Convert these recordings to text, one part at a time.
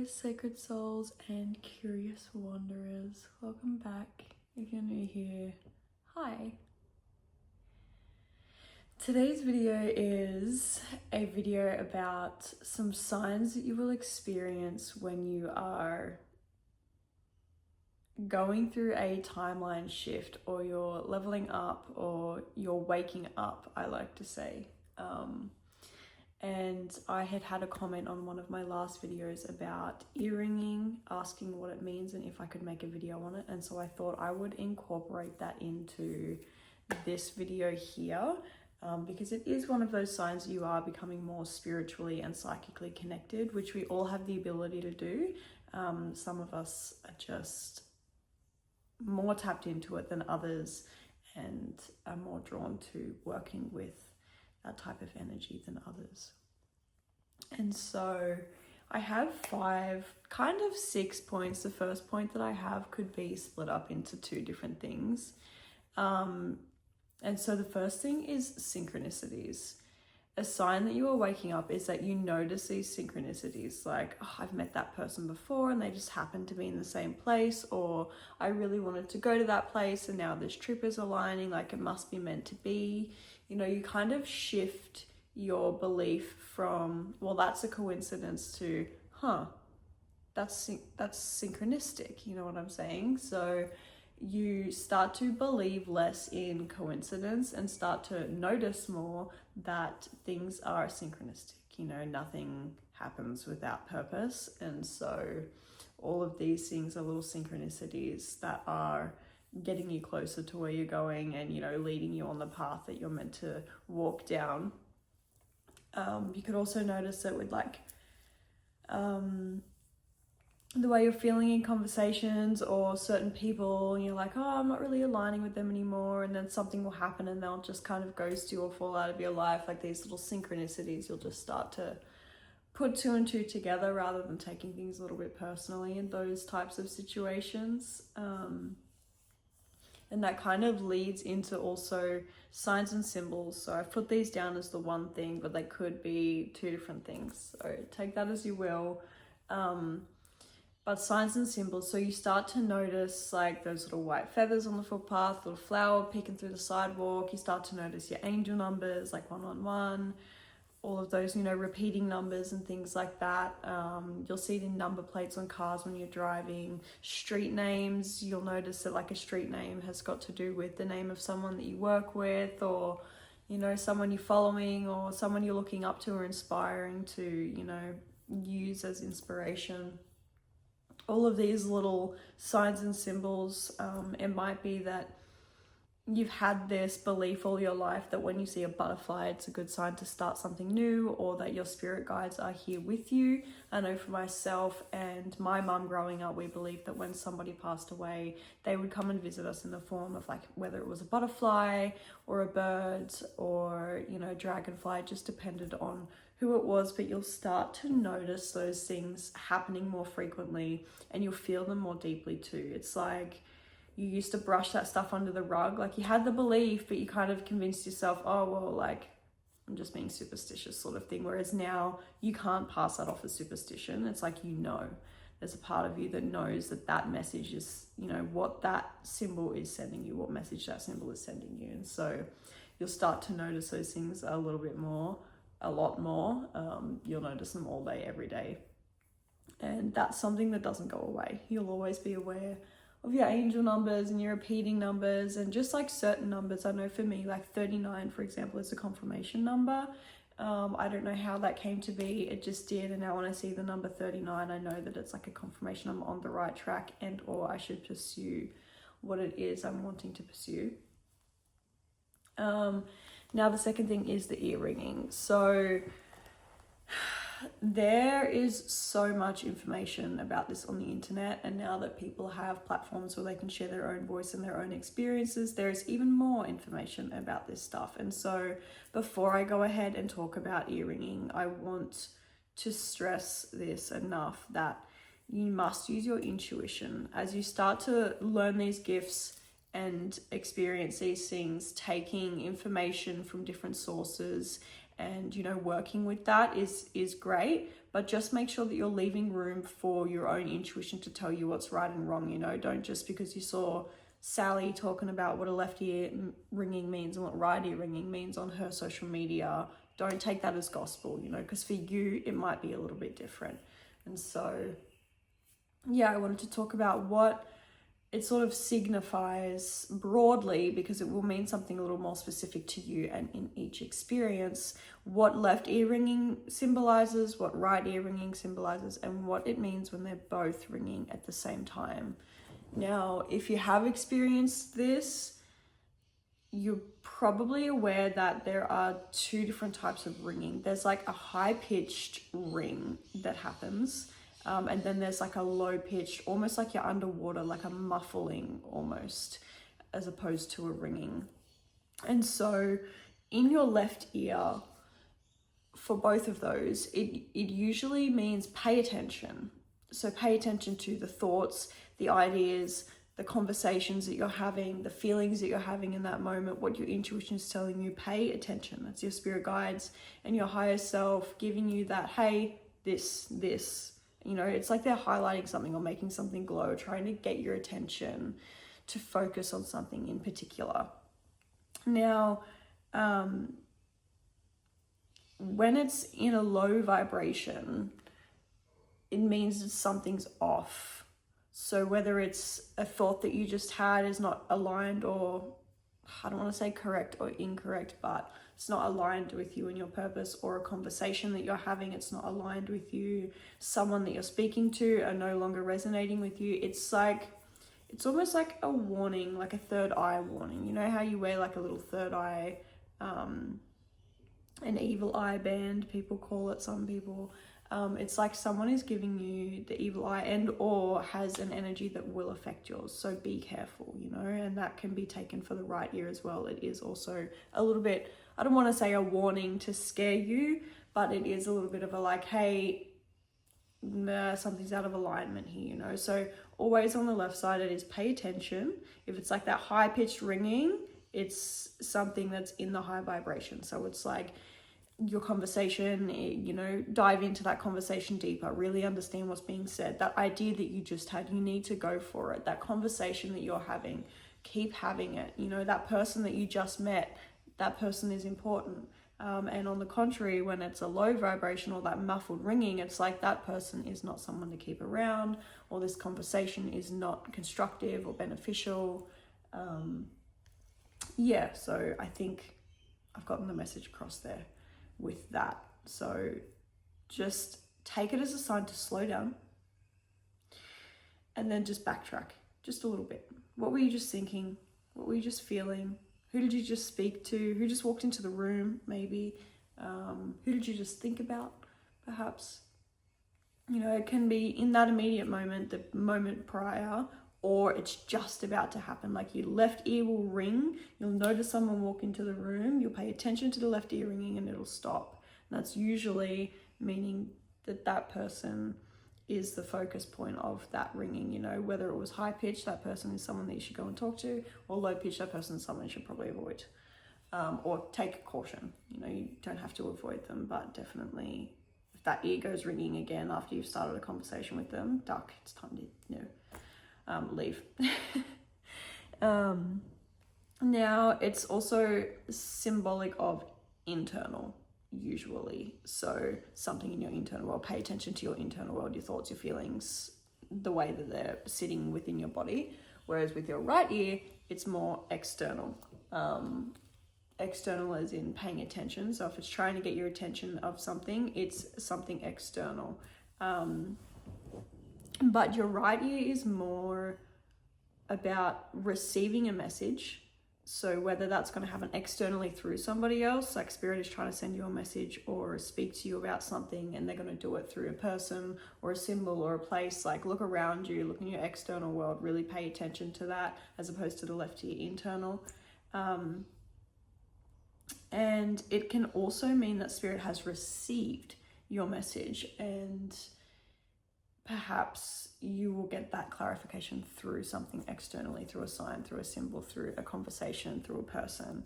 Hello, sacred souls and curious wanderers. Welcome back. If you're new here, hi. Today's video is a video about some signs that you will experience when you are going through a timeline shift, or you're leveling up, or you're waking up, I like to say. And I had a comment on one of my last videos about earringing, asking what it means and if I could make a video on it. And so I thought I would incorporate that into this video here, because it is one of those signs that you are becoming more spiritually and psychically connected, which we all have the ability to do. Some of us are just more tapped into it than others and are more drawn to working with that type of energy than others. And so I have six points. The first point that I have could be split up into two different things. And so the first thing is synchronicities. A sign that you are waking up is that you notice these synchronicities, like, oh, I've met that person before and they just happened to be in the same place, or I really wanted to go to that place and now this trip is aligning, like it must be meant to be. You know, you kind of shift your belief from, well, that's a coincidence, to, that's synchronistic, you know what I'm saying? So you start to believe less in coincidence and start to notice more that things are synchronistic. You know, nothing happens without purpose. And so all of these things are little synchronicities that are getting you closer to where you're going and, you know, leading you on the path that you're meant to walk down. You could also notice it with like the way you're feeling in conversations or certain people, and you're like, oh, I'm not really aligning with them anymore, and then something will happen and they'll just kind of ghost you or fall out of your life. Like these little synchronicities, you'll just start to put two and two together rather than taking things a little bit personally in those types of situations. And that kind of leads into also signs and symbols. So I've put these down as the one thing, but they could be two different things. So take that as you will. But signs and symbols, so you start to notice like those little white feathers on the footpath, little flower peeking through the sidewalk. You start to notice your angel numbers, like 111, all of those, you know, repeating numbers and things like that. You'll see it in number plates on cars when you're driving. Street names, you'll notice that like a street name has got to do with the name of someone that you work with, or, you know, someone you're following, or someone you're looking up to or inspiring to, you know, use as inspiration. All of these little signs and symbols, it might be that you've had this belief all your life that when you see a butterfly, it's a good sign to start something new, or that your spirit guides are here with you. I know for myself and my mum growing up, we believed that when somebody passed away, they would come and visit us in the form of like, whether it was a butterfly or a bird or, you know, dragonfly, it just depended on who it was. But you'll start to notice those things happening more frequently and you'll feel them more deeply too. It's like you used to brush that stuff under the rug. Like you had the belief, but you kind of convinced yourself, oh, well, like I'm just being superstitious sort of thing. Whereas now you can't pass that off as superstition. It's like, you know, there's a part of you that knows that that message is, you know, what that symbol is sending you, what message that symbol is sending you. And so you'll start to notice those things a little bit more, a lot more. You'll notice them all day, every day. And that's something that doesn't go away. You'll always be aware of your angel numbers and your repeating numbers, and just like certain numbers. I know for me, like 39, for example, is a confirmation number. I don't know how that came to be. It just did. And now when I see the number 39, I know that it's like a confirmation I'm on the right track, and or I should pursue what it is I'm wanting to pursue. Now the second thing is the ear ringing. So there is so much information about this on the internet, and now that people have platforms where they can share their own voice and their own experiences, there's even more information about this stuff. And so before I go ahead and talk about ear ringing, I want to stress this enough that you must use your intuition as you start to learn these gifts and experience these things, taking information from different sources and, you know, working with that is great, but just make sure that you're leaving room for your own intuition to tell you what's right and wrong. You know, don't just because you saw Sally talking about what a left ear ringing means and what right ear ringing means on her social media, don't take that as gospel, you know, because for you it might be a little bit different. And so yeah, I wanted to talk about what it sort of signifies broadly, because it will mean something a little more specific to you and in each experience, what left ear ringing symbolizes, what right ear ringing symbolizes, and what it means when they're both ringing at the same time. Now, if you have experienced this, you're probably aware that there are two different types of ringing. There's like a high-pitched ring that happens, and then there's like a low-pitched, almost like you're underwater, like a muffling almost, as opposed to a ringing. And so in your left ear, for both of those, it usually means pay attention. So pay attention to the thoughts, the ideas, the conversations that you're having, the feelings that you're having in that moment, what your intuition is telling you. Pay attention. That's your spirit guides and your higher self giving you that, hey, this, you know, it's like they're highlighting something or making something glow, trying to get your attention to focus on something in particular. Now, when it's in a low vibration, it means that something's off. So whether it's a thought that you just had is not aligned, or I don't want to say correct or incorrect, but it's not aligned with you and your purpose, or a conversation that you're having, it's not aligned with you, someone that you're speaking to are no longer resonating with you. It's almost like a warning, like a third eye warning. You know how you wear like a little third eye, an evil eye band, people call it, some people. It's like someone is giving you the evil eye and or has an energy that will affect yours. So be careful, you know, and that can be taken for the right ear as well. It is also a little bit, I don't want to say a warning to scare you, but it is a little bit of a like, hey, something's out of alignment here, you know. So always on the left side, it is pay attention. If it's like that high-pitched ringing, it's something that's in the high vibration. So it's like your conversation, you know, dive into that conversation deeper, really understand what's being said. That idea that you just had, you need to go for it. That conversation that you're having, keep having it. You know, that person that you just met, that person is important. And on the contrary, when it's a low vibration or that muffled ringing, it's like that person is not someone to keep around, or this conversation is not constructive or beneficial. Yeah, so I think I've gotten the message across there with that. So just take it as a sign to slow down and then just backtrack just a little bit. What were you just thinking? What were you just feeling? Who did you just speak to? Who just walked into the room, maybe? Who did you just think about, perhaps? You know, it can be in that immediate moment, the moment prior, or it's just about to happen. Like your left ear will ring, you'll notice someone walk into the room, you'll pay attention to the left ear ringing and it'll stop. And that's usually meaning that that person is the focus point of that ringing. You know, whether it was high pitched, that person is someone that you should go and talk to, or low pitched, that person is someone you should probably avoid, or take caution. You know, you don't have to avoid them, but definitely if that ear goes ringing again after you've started a conversation with them, duck, it's time to, you know, leave. Now it's also symbolic of internal, usually. So something in your internal world, pay attention to your internal world, your thoughts, your feelings, the way that they're sitting within your body. Whereas with your right ear, it's more external. External as in paying attention. So if it's trying to get your attention of something, it's something external. But your right ear is more about receiving a message. So whether that's going to happen externally through somebody else, like spirit is trying to send you a message or speak to you about something, and they're going to do it through a person or a symbol or a place. Like look around you, look in your external world, really pay attention to that as opposed to the left ear internal. And it can also mean that spirit has received your message, and perhaps you will get that clarification through something externally, through a sign, through a symbol, through a conversation, through a person.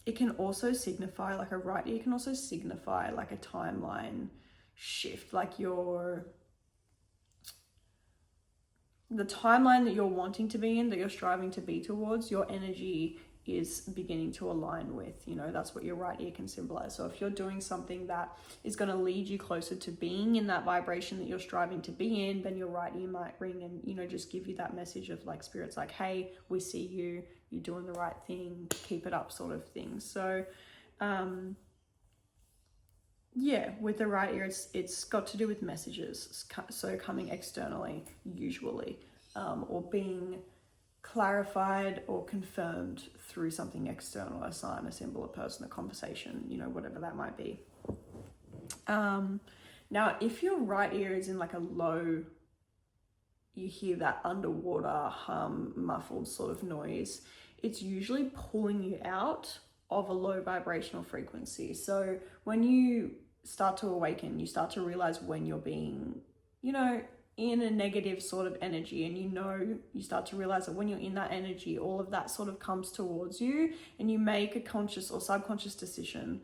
it can also signify, like a right ear can also signify like a timeline shift, like the timeline that you're wanting to be in, that you're striving to be towards, your energy is beginning to align with, you know, that's what your right ear can symbolize. So if you're doing something that is going to lead you closer to being in that vibration that you're striving to be in, then your right ear might ring and, you know, just give you that message of like, spirit's like, hey, we see you, you're doing the right thing, keep it up, sort of thing. So yeah, with the right ear, it's got to do with messages, so coming externally usually, or being clarified or confirmed through something external, a sign, a symbol, a person, a conversation, you know, whatever that might be. Now, if your right ear is in like a low, you hear that underwater hum, muffled sort of noise, it's usually pulling you out of a low vibrational frequency. So when you start to awaken, you start to realize when you're being, you know, in a negative sort of energy, and you start to realize that when you're in that energy, all of that sort of comes towards you, and you make a conscious or subconscious decision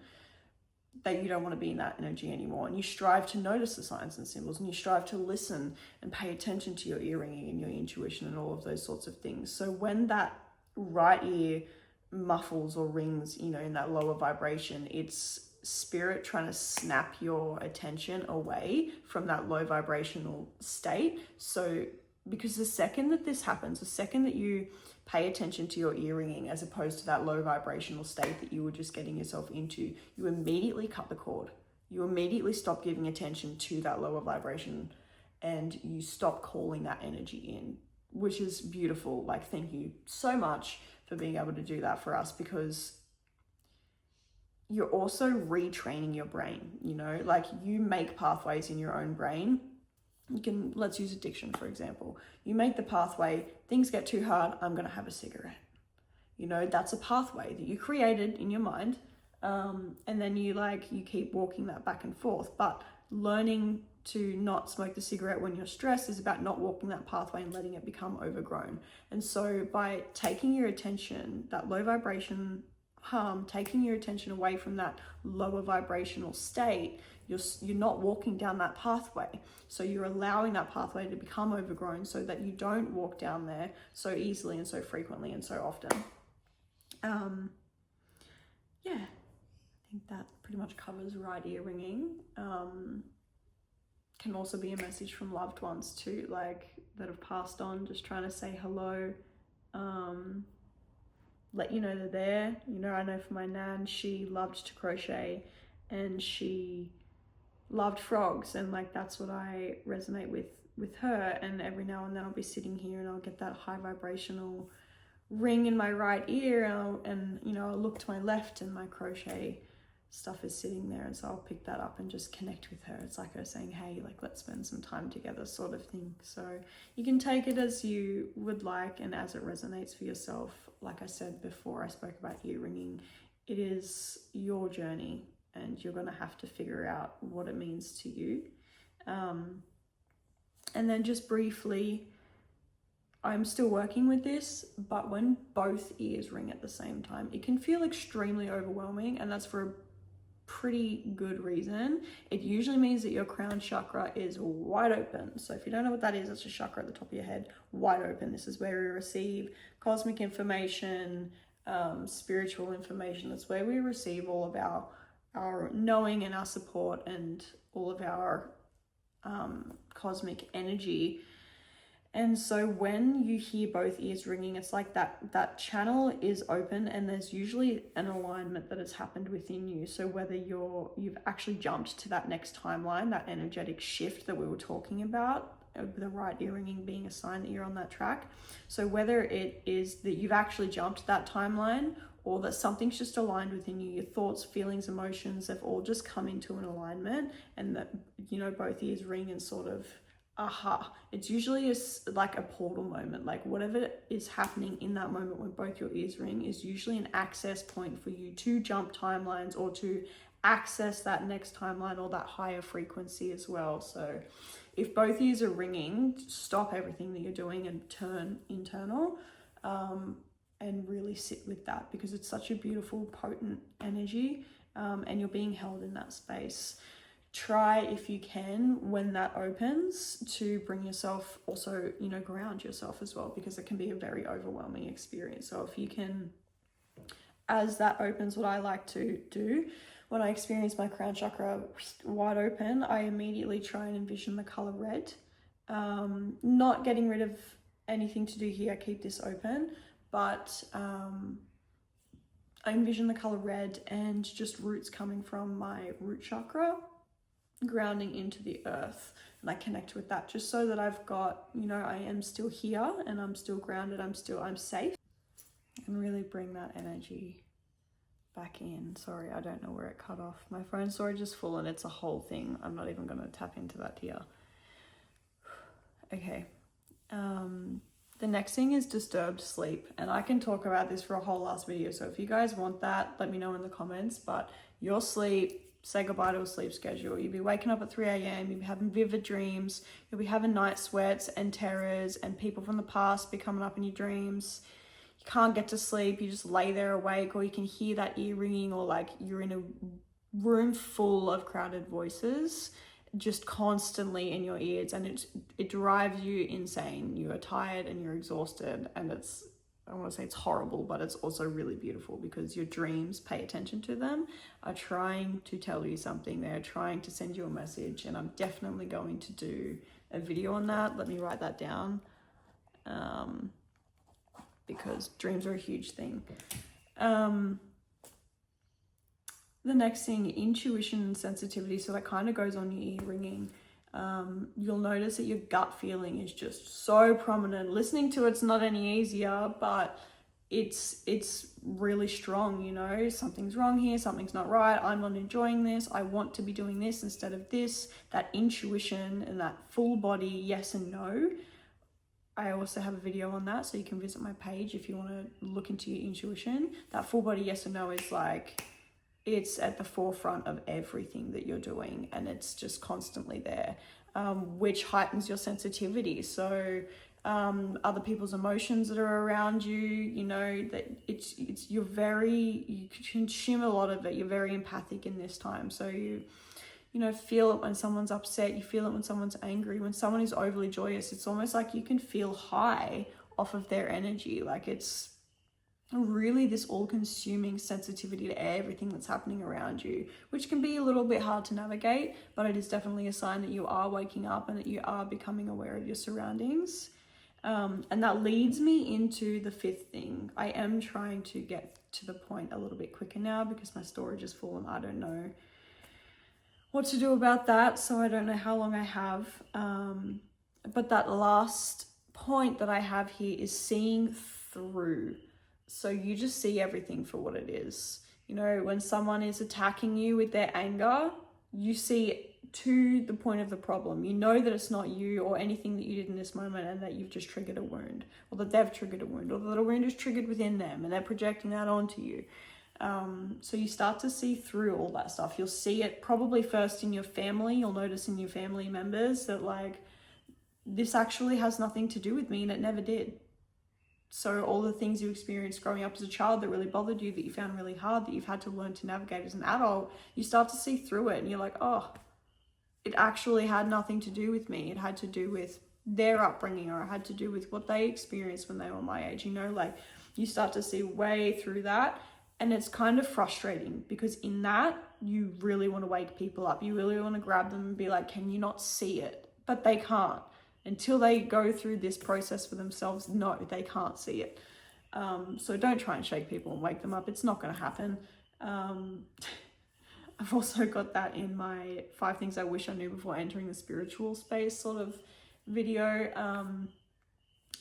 that you don't want to be in that energy anymore, and you strive to notice the signs and symbols, and you strive to listen and pay attention to your ear ringing and your intuition and all of those sorts of things. So when that right ear muffles or rings, you know, in that lower vibration, it's spirit trying to snap your attention away from that low vibrational state. So because the second that this happens, the second that you pay attention to your ear ringing as opposed to that low vibrational state that you were just getting yourself into, you immediately cut the cord. You immediately stop giving attention to that lower vibration, and you stop calling that energy in, which is beautiful. Like, thank you so much for being able to do that for us, because you're also retraining your brain, you know, like you make pathways in your own brain. Let's use addiction, for example. You make the pathway, things get too hard, I'm going to have a cigarette. You know, that's a pathway that you created in your mind. And then you keep walking that back and forth. But learning to not smoke the cigarette when you're stressed is about not walking that pathway and letting it become overgrown. And so by taking your attention, that low vibration hum, taking your attention away from that lower vibrational state, you're not walking down that pathway. So you're allowing that pathway to become overgrown so that you don't walk down there so easily and so frequently and so often. Yeah, I think that pretty much covers right ear ringing. Can also be a message from loved ones too, like that have passed on, just trying to say hello, let you know they're there. You know, I know for my nan, she loved to crochet and she loved frogs, and like that's what I resonate with her. And every now and then I'll be sitting here and I'll get that high vibrational ring in my right ear, and you know, I'll look to my left and my crochet stuff is sitting there, and so I'll pick that up and just connect with her. It's like her saying, hey, like let's spend some time together, sort of thing. So you can take it as you would like and as it resonates for yourself. Like I said before, I spoke about ear ringing. It is your journey and you're going to have to figure out what it means to you. And then just briefly, I'm still working with this, but when both ears ring at the same time, it can feel extremely overwhelming, and that's for a pretty good reason. It usually means that your crown chakra is wide open. So if you don't know what that is, it's a chakra at the top of your head, wide open. This is where we receive cosmic information, spiritual information. That's where we receive all of our knowing and our support and all of our cosmic energy. And so when you hear both ears ringing, it's like that channel is open, and there's usually an alignment that has happened within you. So whether you've actually jumped to that next timeline, that energetic shift that we were talking about, the right ear ringing being a sign that you're on that track. So whether it is that you've actually jumped that timeline, or that something's just aligned within you, your thoughts, feelings, emotions have all just come into an alignment, and that, you know, both ears ring and sort of aha. It's usually like a portal moment. Like whatever is happening in that moment when both your ears ring is usually an access point for you to jump timelines or to access that next timeline or that higher frequency as well. So if both ears are ringing, stop everything that you're doing and turn internal. and really sit with that, because it's such a beautiful, potent energy, and you're being held in that space. Try, if you can, when that opens, to bring yourself also, you know, ground yourself as well, because it can be a very overwhelming experience. So if you can, as that opens, what I like to do when I experience my crown chakra wide open, I immediately try and envision the color red. Not getting rid of anything to do here, I keep this open, but I envision the color red and just roots coming from my root chakra, grounding into the earth, and I connect with that, just so that I've got, you know, I am still here and I'm still grounded, I'm safe, and really bring that energy back in. Sorry, I don't know where it cut off. My phone storage is full and it's a whole thing. I'm not even going to tap into that here. Okay. The next thing is disturbed sleep, and I can talk about this for a whole last video, so if you guys want that, let me know in the comments. But your sleep, say goodbye to a sleep schedule. You'll be waking up at 3 a.m, you'll be having vivid dreams, you'll be having night sweats and terrors, and people from the past be coming up in your dreams. You can't get to sleep, you just lay there awake, or you can hear that ear ringing, or like you're in a room full of crowded voices just constantly in your ears, and it drives you insane. You are tired and you're exhausted, and it's, I want to say it's horrible, but it's also really beautiful, because your dreams, pay attention to them, are trying to tell you something. They're trying to send you a message, and I'm definitely going to do a video on that. Let me write that down, because dreams are a huge thing. The next thing, intuition and sensitivity. So that kind of goes on your ear ringing. You'll notice that your gut feeling is just so prominent. Listening to it's not any easier, but it's really strong, you know. Something's wrong here, something's not right, I'm not enjoying this, I want to be doing this instead of this. That intuition and that full body yes and no. I also have a video on that, so you can visit my page if you want to look into your intuition. That full body yes and no is like, it's at the forefront of everything that you're doing, and it's just constantly there, which heightens your sensitivity. So other people's emotions that are around you, you know, that you consume a lot of it. You're very empathic in this time, so you know, feel it when someone's upset, you feel it when someone's angry, when someone is overly joyous. It's almost like you can feel high off of their energy. Like, it's really this all-consuming sensitivity to everything that's happening around you, which can be a little bit hard to navigate, but it is definitely a sign that you are waking up and that you are becoming aware of your surroundings. And that leads me into the fifth thing. I am trying to get to the point a little bit quicker now, because my storage is full and I don't know what to do about that, so I don't know how long I have. But that last point that I have here is seeing through. So you just see everything for what it is. You know, when someone is attacking you with their anger, you see to the point of the problem. You know that it's not you or anything that you did in this moment, and that you've just triggered a wound, or that they've triggered a wound, or that a wound is triggered within them and they're projecting that onto you. So you start to see through all that stuff. You'll see it probably first in your family. You'll notice in your family members that, like, this actually has nothing to do with me, and it never did. So all the things you experienced growing up as a child that really bothered you, that you found really hard, that you've had to learn to navigate as an adult, you start to see through it, and you're like, oh, it actually had nothing to do with me. It had to do with their upbringing, or it had to do with what they experienced when they were my age. You know, like, you start to see way through that, and it's kind of frustrating, because in that, you really want to wake people up. You really want to grab them and be like, can you not see it? But they can't. Until they go through this process for themselves, no, they can't see it. So don't try and shake people and wake them up. It's not going to happen. I've also got that in my 5 things I wish I knew before entering the spiritual space sort of video.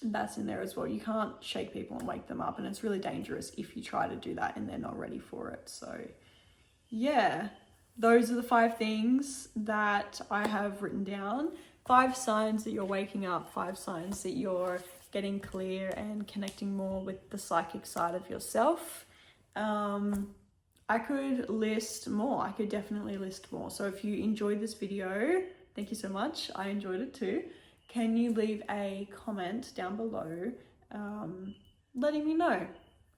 That's in there as well. You can't shake people and wake them up, and it's really dangerous if you try to do that and they're not ready for it. So yeah, those are the 5 things that I have written down. 5 signs that you're waking up, 5 signs that you're getting clear and connecting more with the psychic side of yourself. I could list more. I could definitely list more. So if you enjoyed this video, thank you so much. I enjoyed it too. Can you leave a comment down below letting me know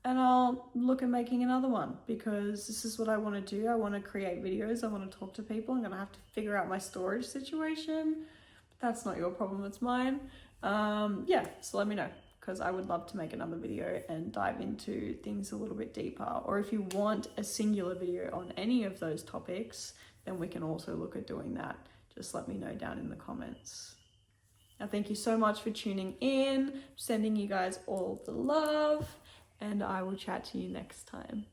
and I'll look at making another one, because this is what I want to do. I want to create videos. I want to talk to people. I'm going to have to figure out my storage situation. That's not your problem, it's mine. Yeah, so let me know, because I would love to make another video and dive into things a little bit deeper. Or if you want a singular video on any of those topics, then we can also look at doing that. Just let me know down in the comments. Now, thank you so much for tuning in, sending you guys all the love, and I will chat to you next time.